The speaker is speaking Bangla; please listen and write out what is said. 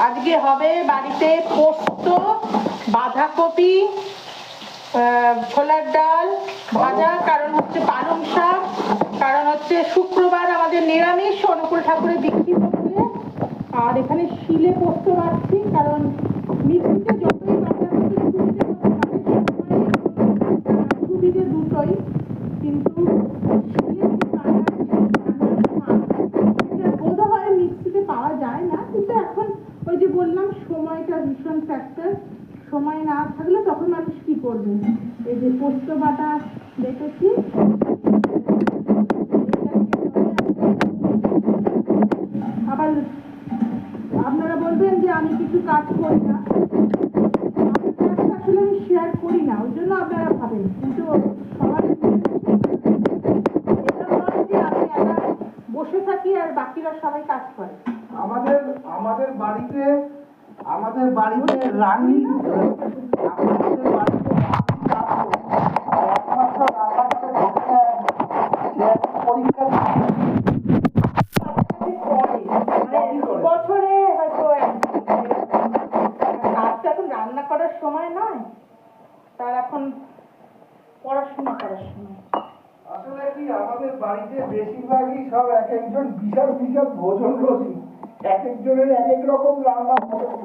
আজকে হবে বাড়িতে পোস্ত, বাঁধাকপি, ছোলার ডাল ভাজা, কারণ হচ্ছে পালং শাক, কারণ হচ্ছে শুক্রবার আমাদের নিরামিষ অনুকূল ঠাকুরের দীক্ষিত হচ্ছে। আর এখানে শিলে পোস্ত বাড়ছি, কারণ মিক্সিতে যতই বাটা সুবিধে দুটোই, কিন্তু বোধ হয় মিক্সিতে পাওয়া যায় না। কিন্তু এখন ওই যে বললাম সময়টা ভীষণ ফ্যাক্টর, সময় না থাকলে তখন মানুষ কি করবে। এই যে পোস্ত বাটা দেখেছি, আবার আপনারা বলবেন যে আমি কিছু কাজ করি না, আসলে আমি শেয়ার করি না, ওই জন্য আপনারা ভাবেন। কিন্তু সবাই বসে থাকি আর বাকিরা সবাই কাজ করে। আমাদের বাড়িতে রানী, পরীক্ষা বছরে হয়তো কাজটা এখন রান্না করার সময় নয়, তার এখন পড়াশোনা করার সময়। আসলে কি আমাদের বাড়িতে বেশিরভাগই সব এক একজন বিশাল বিশাল ভোজন রসিক, এক একজনের এক এক রকম রান্না পছন্দ।